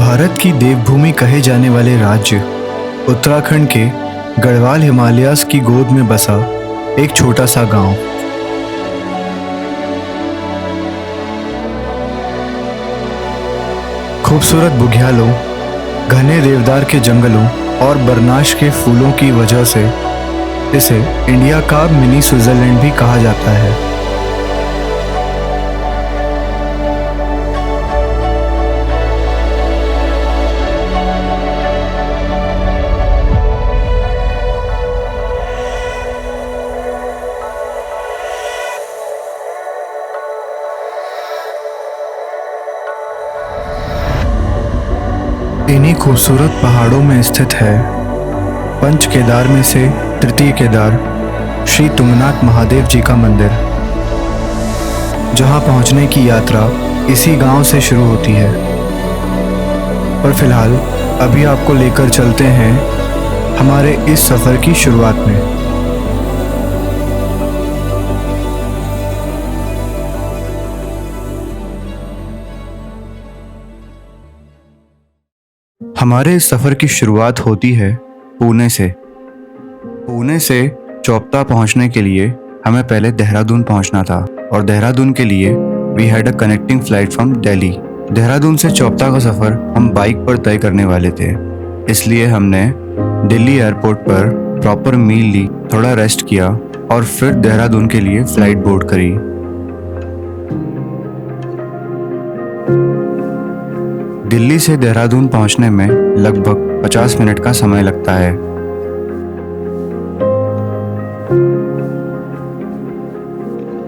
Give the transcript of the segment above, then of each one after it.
भारत की देवभूमि कहे जाने वाले राज्य उत्तराखंड के गढ़वाल हिमालयास की गोद में बसा एक छोटा सा गांव। खूबसूरत बुग्यालों, घने देवदार के जंगलों और बरनाश के फूलों की वजह से इसे इंडिया का मिनी स्विट्जरलैंड भी कहा जाता है। इन्हीं खूबसूरत पहाड़ों में स्थित है पंच केदार में से तृतीय केदार श्री तुंगनाथ महादेव जी का मंदिर, जहां पहुंचने की यात्रा इसी गांव से शुरू होती है। पर फिलहाल अभी आपको लेकर चलते हैं हमारे इस सफ़र की शुरुआत में। हमारे इस सफ़र की शुरुआत होती है पुणे से। पुणे से चोपता पहुंचने के लिए हमें पहले देहरादून पहुंचना था और देहरादून के लिए we had a connecting flight from Delhi. Dehradun से चोपता का सफ़र हम बाइक पर तय करने वाले थे, इसलिए हमने दिल्ली एयरपोर्ट पर प्रॉपर मील ली, थोड़ा रेस्ट किया और फिर देहरादून के लिए फ़्लाइट बोर्ड करी। दिल्ली से देहरादून पहुंचने में लगभग 50 मिनट का समय लगता है।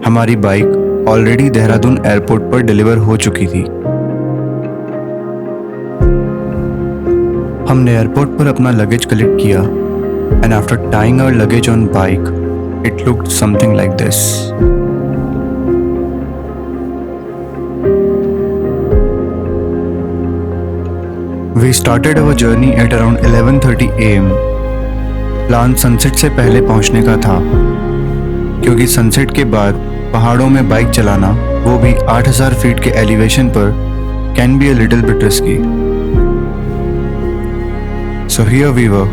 हमारी बाइक ऑलरेडी देहरादून एयरपोर्ट पर डिलीवर हो चुकी थी। हमने एयरपोर्ट पर अपना लगेज कलेक्ट किया and after tying our luggage on bike it looked something like this. We started our journey at around 11:30 AM. Plan sunset से पहले पहुंचने का था, क्योंकि सनसेट के बाद पहाड़ों में बाइक चलाना, वो भी 8000 फीट के एलिवेशन पर, can be a little bit risky. So here we were,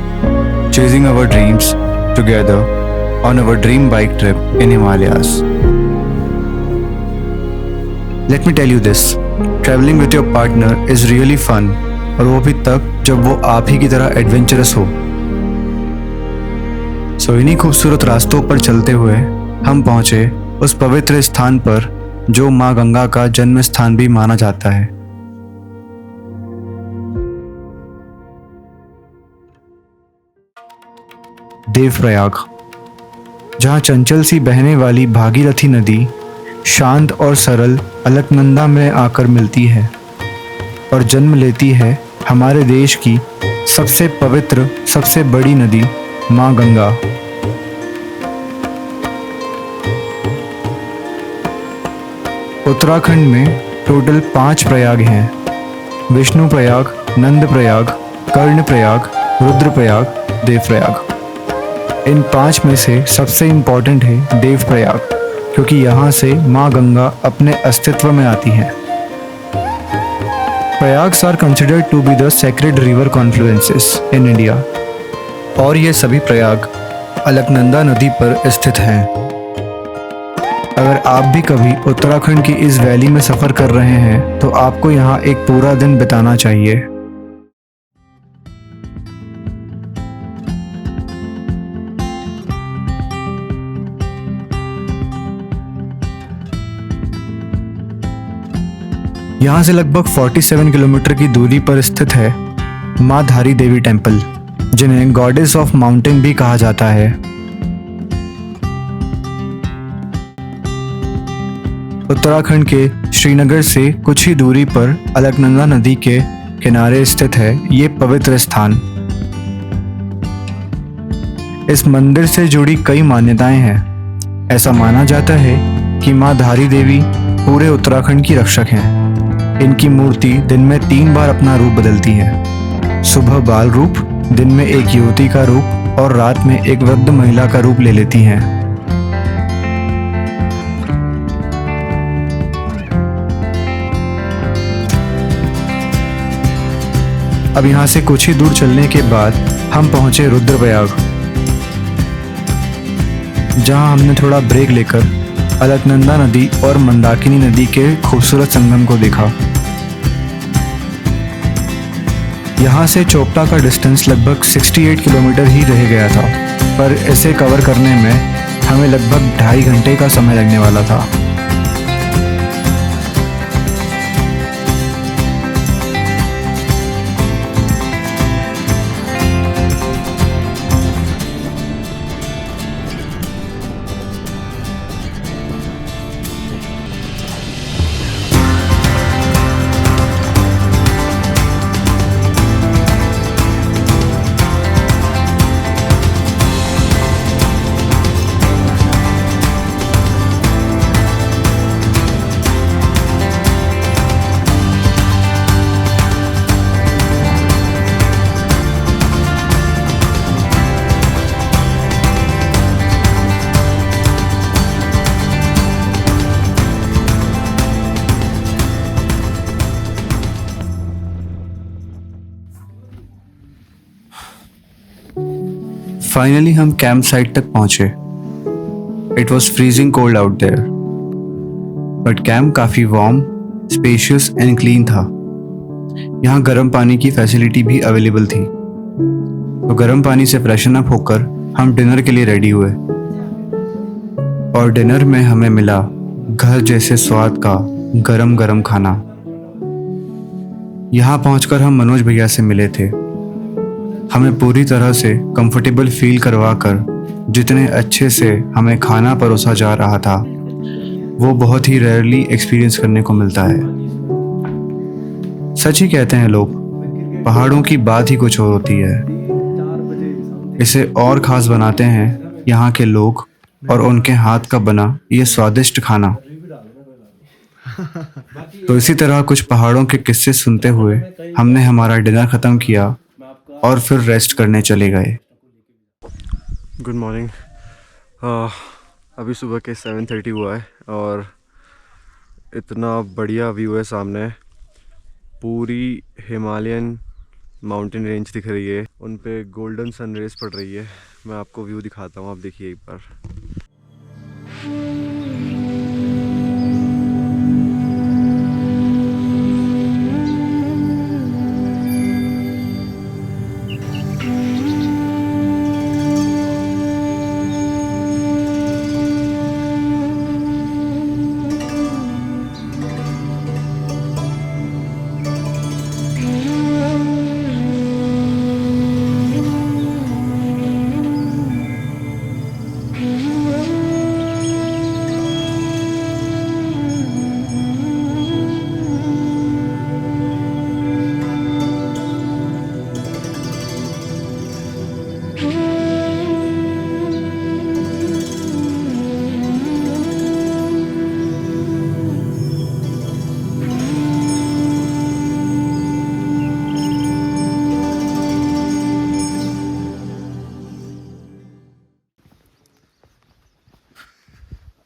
chasing our dreams together on our dream bike trip in Himalayas. Let me tell you this, traveling with your partner is really fun. और वो भी तब जब वो आप ही की तरह adventurous हो। सो इन्हीं खूबसूरत रास्तों पर चलते हुए हम पहुंचे उस पवित्र स्थान पर जो माँ गंगा का जन्म स्थान भी माना जाता है। देवप्रयाग, जहाँ चंचल सी बहने वाली भागीरथी नदी शांत और सरल अलकनंदा में आकर मिलती है और जन्म लेती है हमारे देश की सबसे पवित्र, सबसे बड़ी नदी माँ गंगा। उत्तराखंड में टोटल 5 प्रयाग हैं: विष्णु प्रयाग, नंद प्रयाग, कर्ण प्रयाग, रुद्र प्रयाग, देवप्रयाग। इन 5 में से सबसे इम्पॉर्टेंट है देवप्रयाग, क्योंकि यहाँ से माँ गंगा अपने अस्तित्व में आती हैं। Prayags are considered to be the sacred river confluences in India, और ये सभी प्रयाग अलकनंदा नदी पर स्थित हैं। अगर आप भी कभी उत्तराखंड की इस वैली में सफ़र कर रहे हैं तो आपको यहाँ एक पूरा दिन बिताना चाहिए। यहाँ से लगभग 47 किलोमीटर की दूरी पर स्थित है माँ धारी देवी टेम्पल, जिन्हें गॉडेस ऑफ माउंटेन भी कहा जाता है। उत्तराखंड के श्रीनगर से कुछ ही दूरी पर अलकनंदा नदी के किनारे स्थित है ये पवित्र स्थान। इस मंदिर से जुड़ी कई मान्यताएं हैं। ऐसा माना जाता है कि माँ धारी देवी पूरे उत्तराखंड की रक्षक हैं। इनकी मूर्ति दिन में 3 बार अपना रूप बदलती है। सुबह बाल रूप, दिन में एक युवती का रूप और रात में एक वृद्ध महिला का रूप ले लेती हैं। अब यहाँ से कुछ ही दूर चलने के बाद हम पहुँचे रुद्रप्रयाग, जहाँ हमने थोड़ा ब्रेक लेकर अलकनंदा नदी और मंदाकिनी नदी के खूबसूरत संगम को देखा। यहाँ से चोपता का डिस्टेंस लगभग 68 किलोमीटर ही रह गया था, पर इसे कवर करने में हमें लगभग 2.5 घंटे का समय लगने वाला था। फाइनली हम कैंप साइट तक पहुंचे। It was freezing cold out there, but camp काफ़ी वार्म, स्पेशियस एंड क्लीन था। यहाँ गर्म पानी की फैसिलिटी भी अवेलेबल थी, तो गर्म पानी से फ्रेशन अप होकर हम डिनर के लिए रेडी हुए। और डिनर में हमें मिला घर जैसे स्वाद का गरम गरम खाना। यहाँ पहुंचकर हम मनोज भैया से मिले थे। हमें पूरी तरह से कंफर्टेबल फील करवाकर जितने अच्छे से हमें खाना परोसा जा रहा था, वो बहुत ही रेयरली एक्सपीरियंस करने को मिलता है। सच ही कहते हैं लोग, पहाड़ों की बात ही कुछ और होती है। इसे और ख़ास बनाते हैं यहाँ के लोग और उनके हाथ का बना ये स्वादिष्ट खाना। तो इसी तरह कुछ पहाड़ों के किस्से सुनते हुए हमने हमारा डिनर ख़त्म किया और फिर रेस्ट करने चले गए। Good morning. अभी सुबह के 7:30 हुआ है और इतना बढ़िया व्यू है सामने। पूरी हिमालयन माउंटेन रेंज दिख रही है, उन पे गोल्डन सन रेज पड़ रही है। मैं आपको व्यू दिखाता हूँ, आप देखिए एक बार।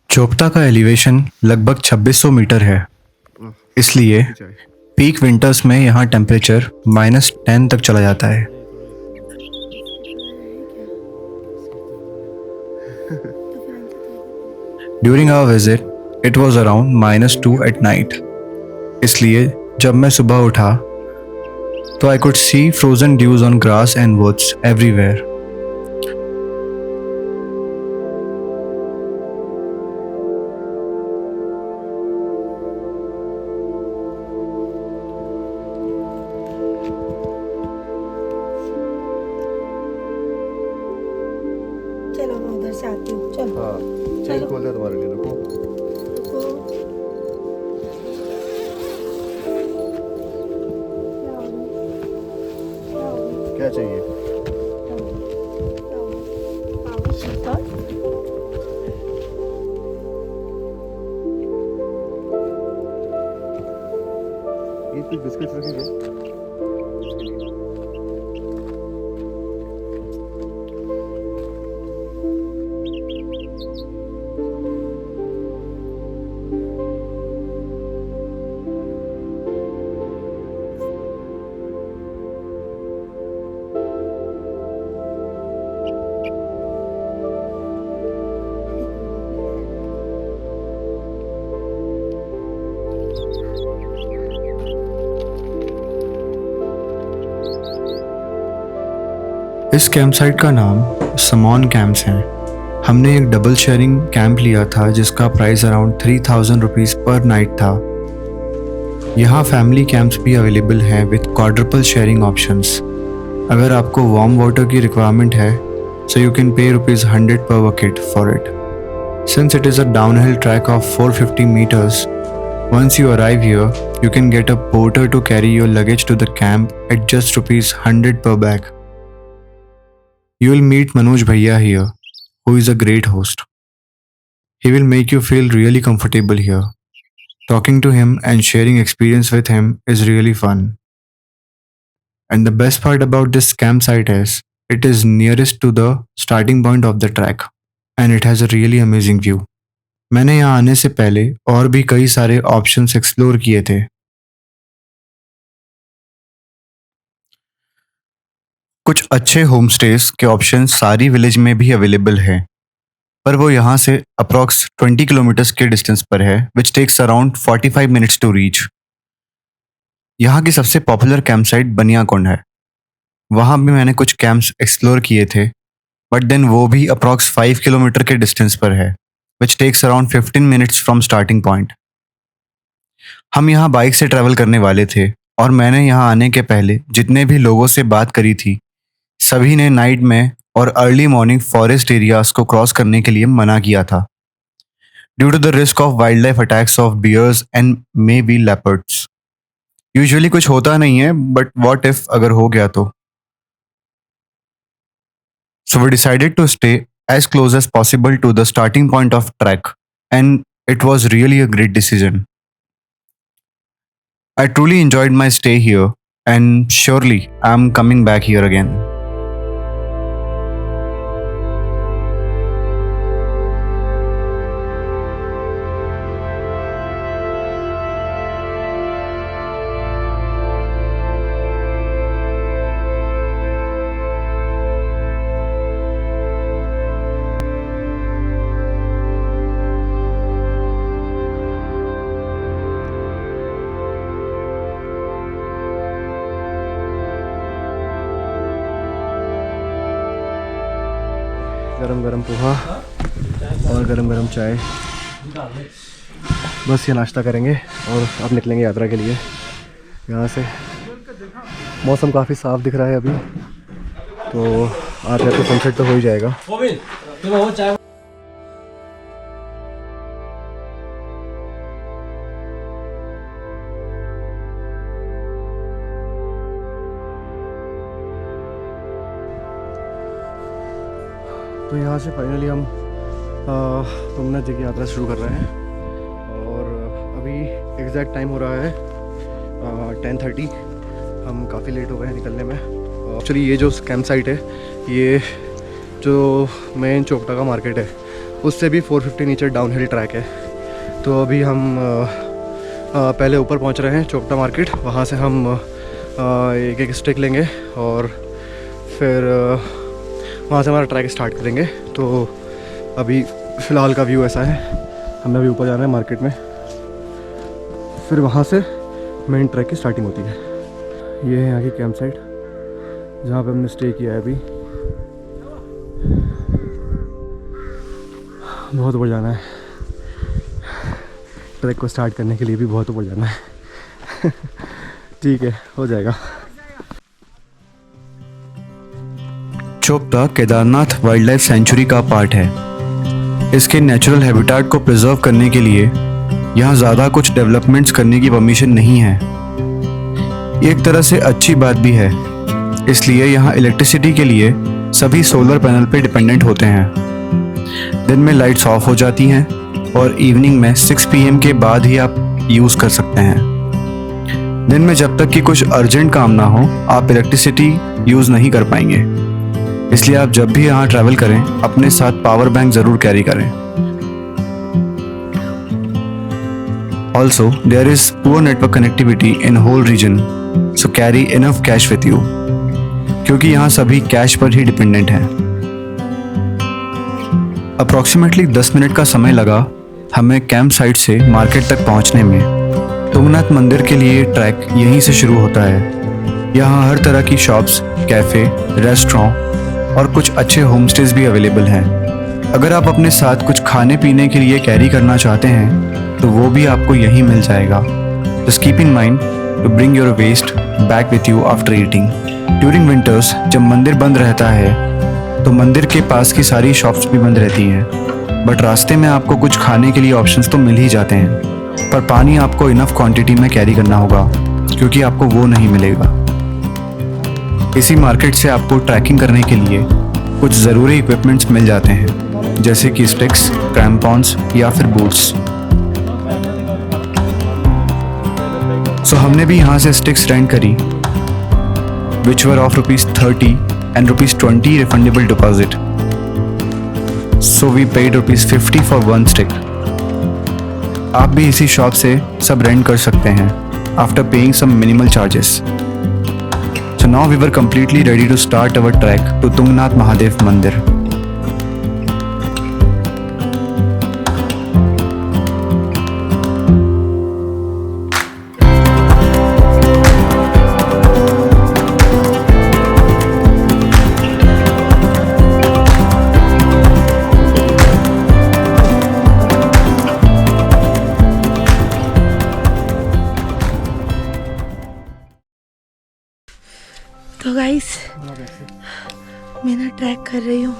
चोपता का एलिवेशन लगभग 2600 मीटर है, इसलिए पीक विंटर्स में यहाँ टेम्परेचर -10 तक चला जाता है। During our visit it was around -2 at night, इसलिए जब मैं सुबह उठा तो I could see frozen dews on grass and woods everywhere. चलो मैं उधर से आती हूँ। चलो हाँ, चेन खोल दिया तुम्हारे लिए, रुको। क्या चाहिए? ये कुछ बिस्किट्स रखेंगे? इस कैंप साइट का नाम समॉन कैंप्स है। हमने एक डबल शेयरिंग कैंप लिया था जिसका प्राइस अराउंड 3000 रुपीज़ पर नाइट था। यहाँ फैमिली कैंप्स भी अवेलेबल हैं विद क्वाड्रपल शेयरिंग ऑप्शंस। अगर आपको वार्म वाटर की रिक्वायरमेंट है so you can pay ₹100 per bucket for it. Since it is a downhill track of 450 meters, once you arrive here, you can get a porter to carry your luggage to the camp at just ₹100 per bag. You will meet Manoj Bhaiya here, who is a great host. He will make you feel really comfortable here. Talking to him and sharing experience with him is really fun. And the best part about this campsite is it is nearest to the starting point of the track and it has a really amazing view. मैंने यहाँ आने से पहले और भी कई सारे options explore किए थे। कुछ अच्छे होम स्टेज के ऑप्शंस सारी विलेज में भी अवेलेबल है, पर वो यहाँ से अप्रॉक्स 20 किलोमीटर्स के डिस्टेंस पर है, which takes around 45 minutes to reach. यहाँ की सबसे पॉपुलर कैंप साइट बनियाकुंड है। वहाँ भी मैंने कुछ कैंप्स एक्सप्लोर किए थे, बट देन वो भी अप्रॉक्स 5 किलोमीटर के डिस्टेंस पर है, which takes around 15 minutes from starting point. हम यहाँ बाइक से ट्रैवल करने वाले थे और मैंने यहाँ आने के पहले जितने भी लोगों से बात करी थी, सभी ने नाइट में और अर्ली मॉर्निंग फॉरेस्ट एरियाज को क्रॉस करने के लिए मना किया था, due to the risk of wild life attacks of bears and may be leopards. Usually कुछ होता नहीं है, बट व्हाट इफ अगर हो गया तो। So we decided to stay as close as possible to the starting point of trek, and it was really a great decision. I truly enjoyed my stay here, and surely I'm coming back here again. गरम गरम पोहा और गरम गरम चाय, बस ये नाश्ता करेंगे और अब निकलेंगे यात्रा के लिए यहाँ से। मौसम काफ़ी साफ़ दिख रहा है अभी, तो आज तो सनसेट तो हो ही जाएगा। तो यहाँ से फाइनली हम तुंगनाथ जी की यात्रा शुरू कर रहे हैं और अभी एग्जैक्ट टाइम हो रहा है 10:30। हम काफ़ी लेट हो गए हैं निकलने में। एक्चुअली ये जो कैंप साइट है, ये जो मेन चोपटा का मार्केट है, उससे भी 450 नीचे डाउन हिल ट्रैक है। तो अभी हम पहले ऊपर पहुँच रहे हैं चोपटा मार्केट, वहाँ से हम एक एक स्टिक लेंगे और फिर वहाँ से हमारा ट्रैक स्टार्ट करेंगे। तो अभी फ़िलहाल का व्यू ऐसा है, हमें अभी ऊपर जाना है मार्केट में, फिर वहाँ से मेन ट्रैक की स्टार्टिंग होती है। ये है यहाँ की कैंप साइट जहाँ पे हमने स्टे किया है। अभी बहुत ऊपर जाना है, ट्रैक को स्टार्ट करने के लिए भी बहुत ऊपर जाना है। ठीक है, हो जाएगा। Chopta Kedarnath wild life sanctuary का पार्ट है। इसके नेचुरल हैबिटेट को प्रिजर्व करने के लिए यहाँ ज़्यादा कुछ डेवलपमेंट्स करने की परमिशन नहीं है। ये एक तरह से अच्छी बात भी है, इसलिए यहाँ इलेक्ट्रिसिटी के लिए सभी सोलर पैनल पे डिपेंडेंट होते हैं। दिन में लाइट्स ऑफ हो जाती हैं और इवनिंग में 6 PM के बाद ही आप यूज़ कर सकते हैं। दिन में जब तक कि कुछ अर्जेंट काम ना हो, आप इलेक्ट्रिसिटी यूज़ नहीं कर पाएंगे। इसलिए आप जब भी यहाँ ट्रैवल करें, अपने साथ पावर बैंक ज़रूर कैरी करें। Also there is poor network connectivity in whole region, so carry enough cash with you, क्योंकि यहाँ सभी कैश पर ही डिपेंडेंट हैं। अप्रॉक्सीमेटली 10 मिनट का समय लगा हमें कैंप साइट से मार्केट तक पहुँचने में। तुंगनाथ मंदिर के लिए ट्रैक यहीं से शुरू होता है। यहाँ हर तरह की शॉप्स, कैफ़े, रेस्टोरेंट और कुछ अच्छे होम स्टेज भी अवेलेबल हैं। अगर आप अपने साथ कुछ खाने पीने के लिए कैरी करना चाहते हैं तो वो भी आपको यहीं मिल जाएगा। Just keep in mind to bring your waste back with you after eating. During winters जब मंदिर बंद रहता है तो मंदिर के पास की सारी शॉप्स भी बंद रहती हैं, बट रास्ते में आपको कुछ खाने के लिए ऑप्शंस तो मिल ही जाते हैं, पर पानी आपको इनफ क्वांटिटी में कैरी करना होगा क्योंकि आपको वो नहीं मिलेगा। इसी मार्केट से आपको ट्रैकिंग करने के लिए कुछ ज़रूरी इक्विपमेंट्स मिल जाते हैं, जैसे कि स्टिक्स, क्रैम्पॉन्स या फिर बूट्स। सो हमने भी यहाँ से स्टिक्स रेंट करी, विच वर of ₹30 and ₹20 refundable deposit. So we paid ₹50 for one stick. आप भी इसी शॉप से सब रेंट कर सकते हैं after paying some minimal charges. So now we were completely ready to start our trek to Tungnath Mahadev Mandir. तो guys मैं ना ट्रैक कर रही हूँ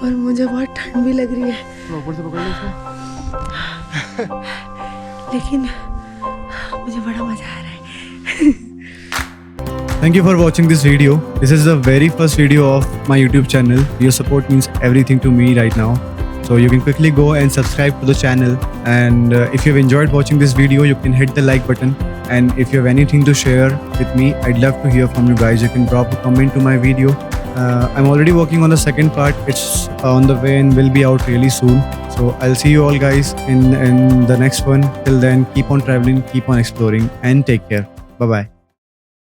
और मुझे बहुत ठंड भी लग रही है, लेकिन मुझे बड़ा मजा आ रहा है। Thank you for watching this video. This is the very first video of my YouTube channel. Your support means everything to me right now. So you can quickly go and subscribe to the channel. And if you've enjoyed watching this video, you can hit the like button. And if you have anything to share with me, I'd love to hear from you guys. You can drop a comment to my video. I'm already working on the second part. It's on the way and will be out really soon. So I'll see you all guys in the next one. Till then, keep on traveling, keep on exploring, and take care. Bye bye.